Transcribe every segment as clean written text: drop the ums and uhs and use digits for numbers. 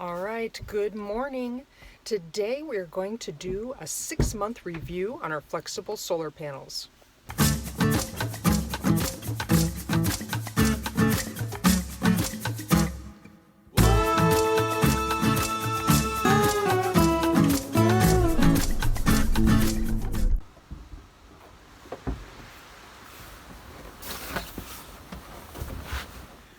All right, good morning. Today we are going to do a 6-month review on our flexible solar panels.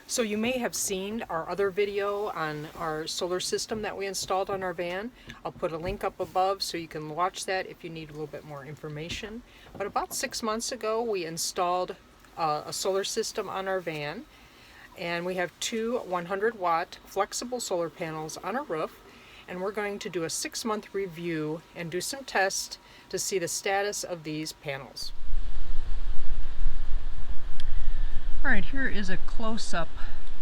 So you may have seen our other video on our solar system that we installed on our van. I'll put a link up above so you can watch that if you need a little bit more information. But about 6 months ago we installed a solar system on our van, and we have two 100-watt flexible solar panels on our roof, and we're going to do a 6-month review and do some tests to see the status of these panels. Alright, here is a close-up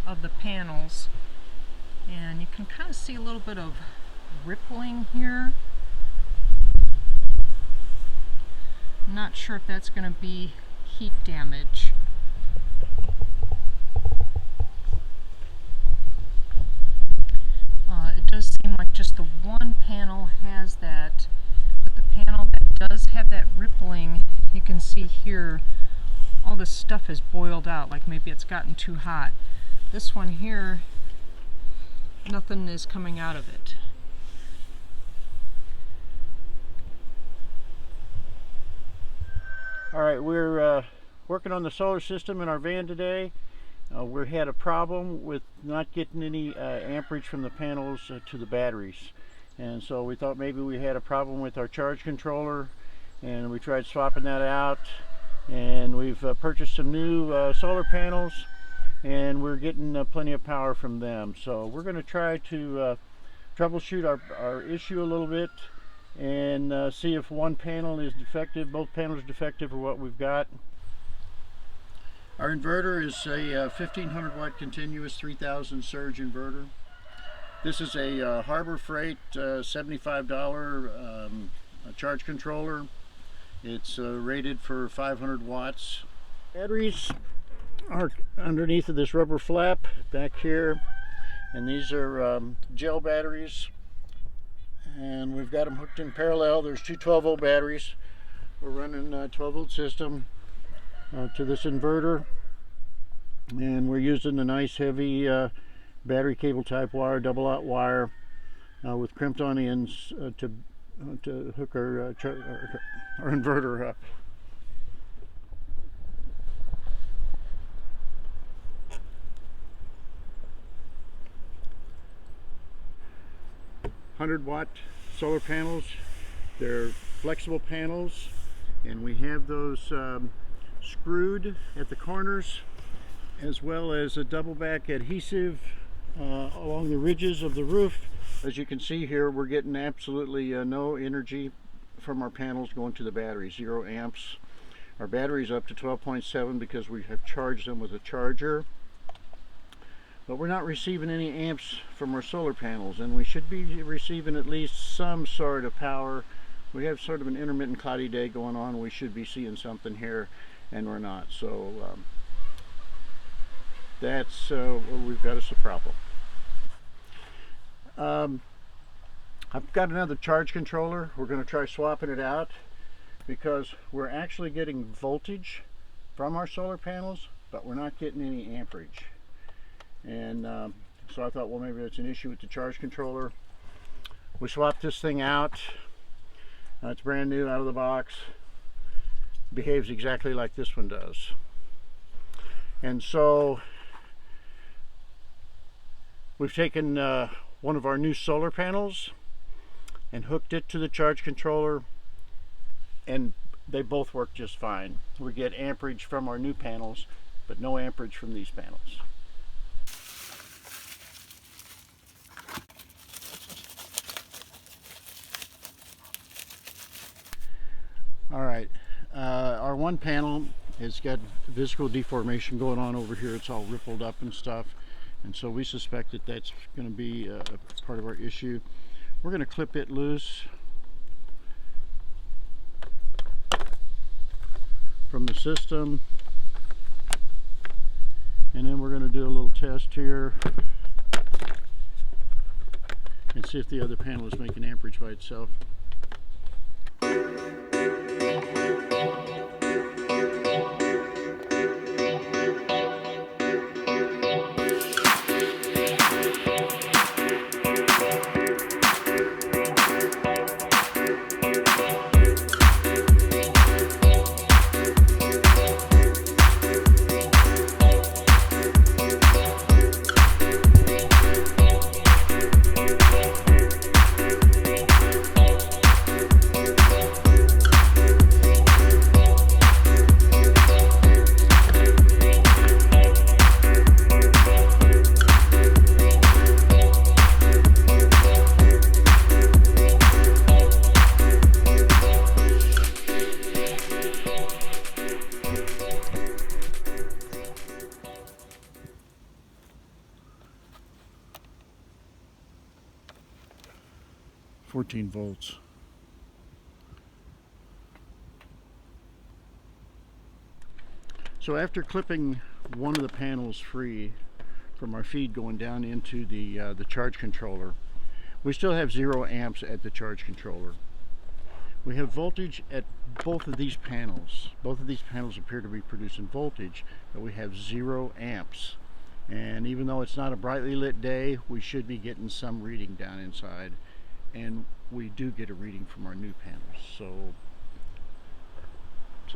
of the panels, and you can kind of see a little bit of rippling here. I'm not sure if that's going to be heat damage. It does seem like just the one panel has that, but the panel that does have that rippling, you can see here all this stuff is boiled out, like maybe it's gotten too hot. This one here, nothing is coming out of it. Alright, we're working on the solar system in our van today. We had a problem with not getting any amperage from the panels to the batteries. And so we thought maybe we had a problem with our charge controller, and we tried swapping that out. And we've purchased some new solar panels, and we're getting plenty of power from them. So we're going to try to troubleshoot our issue a little bit and see if one panel is defective, both panels are defective, or what we've got. Our inverter is a 1500 watt continuous 3000 surge inverter. This is a Harbor Freight $75 charge controller. It's rated for 500 watts. Batteries are underneath of this rubber flap back here, and these are gel batteries, and we've got them hooked in parallel. There's two 12-volt batteries. We're running a 12-volt system to this inverter, and we're using a nice heavy battery cable type wire, double-aught wire with crimped on ends to hook our inverter up. $100-watt solar panels. They're flexible panels, and we have those screwed at the corners, as well as a double back adhesive along the ridges of the roof. As you can see here, we're getting absolutely no energy from our panels going to the battery, 0 amps. Our battery's up to 12.7 because we have charged them with a charger. But we're not receiving any amps from our solar panels, and we should be receiving at least some sort of power. We have sort of an intermittent cloudy day going on. We should be seeing something here, and we're not. So that's where we've got us a problem. I've got another charge controller. We're going to try swapping it out because we're actually getting voltage from our solar panels, but we're not getting any amperage. And so I thought, well, maybe it's an issue with the charge controller. We swapped this thing out. It's brand new out of the box. Behaves exactly like this one does. And so we've taken one of our new solar panels and hooked it to the charge controller, and they both work just fine. We get amperage from our new panels, but no amperage from these panels. Alright, our one panel has got visco deformation going on over here. It's all rippled up and stuff, and so we suspect that that's going to be a part of our issue. We're going to clip it loose from the system, and then we're going to do a little test here. see if the other panel is making amperage by itself. Volts. So after clipping one of the panels free from our feed going down into the charge controller, we still have 0 amps at the charge controller. We have voltage at both of these panels. Both of these panels appear to be producing voltage, but we have 0 amps. And even though it's not a brightly lit day, we should be getting some reading down inside. And we do get a reading from our new panels, so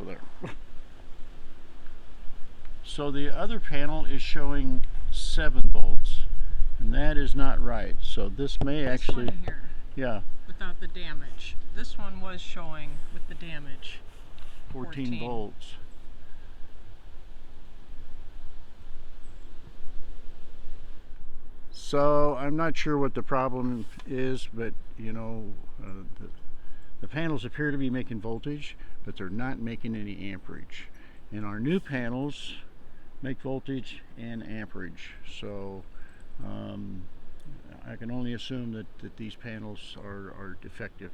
there. So the other panel is showing 7 volts, and that is not right. So this may actually, one here, yeah, without the damage. This one was showing with the damage. 14 volts. So I'm not sure what the problem is, but you know, the panels appear to be making voltage, but they're not making any amperage. And our new panels make voltage and amperage. So I can only assume that these panels are defective.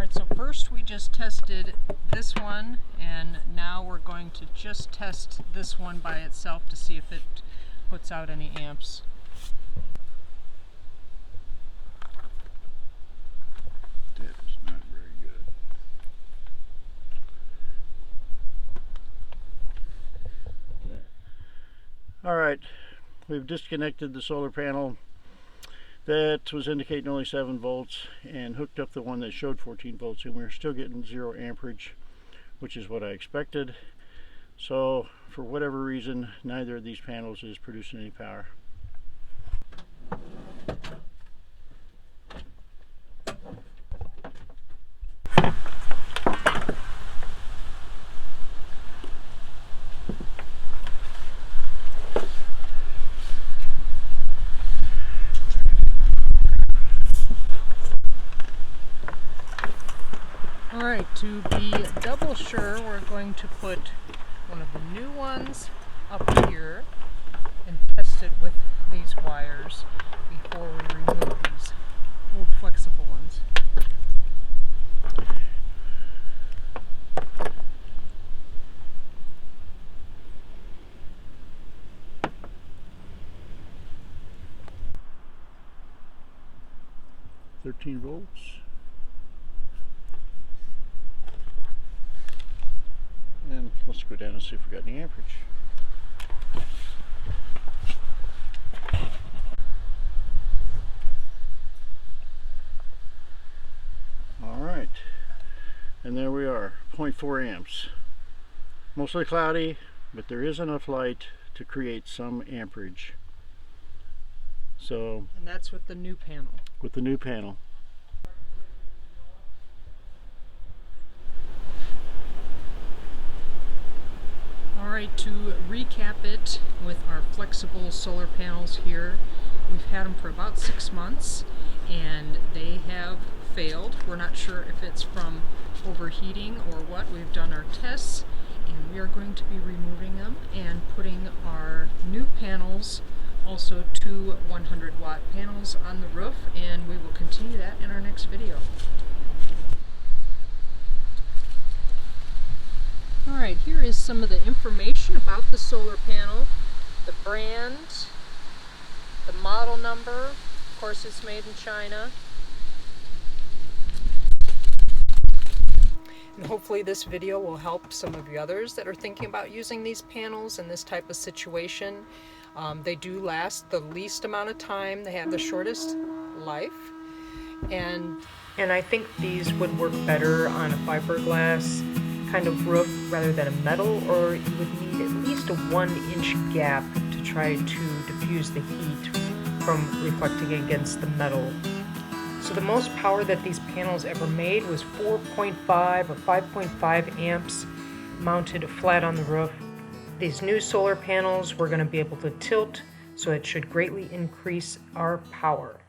So first we just tested this one, and now we're going to just test this one by itself to see if it puts out any amps. That is not very good. All right, we've disconnected the solar panel that was indicating only 7 volts and hooked up the one that showed 14 volts, and we're still getting 0 amperage, which is what I expected. So for whatever reason, neither of these panels is producing any power. Alright, to be double sure, we're going to put one of the new ones up here and test it with these wires before we remove these old flexible ones. $13 volts. And let's go down and see if we got any amperage. All right, and there we are, 0.4 amps. Mostly cloudy, but there is enough light to create some amperage. So, and that's with the new panel. With the new panel. Alright, to recap it with our flexible solar panels here, we've had them for about 6 months and they have failed. We're not sure if it's from overheating or what. We've done our tests and we are going to be removing them and putting our new panels, also 2 100-watt panels on the roof, and we will continue that in our next video. Alright, here is some of the information about the solar panel. The brand, the model number, of course it's made in China. And hopefully this video will help some of you others that are thinking about using these panels in this type of situation. They do last the least amount of time, they have the shortest life, and I think these would work better on a fiberglass kind of roof rather than a metal, or you would need at least a 1-inch gap to try to diffuse the heat from reflecting against the metal. So the most power that these panels ever made was 4.5 or 5.5 amps mounted flat on the roof. These new solar panels we're going to be able to tilt, so it should greatly increase our power.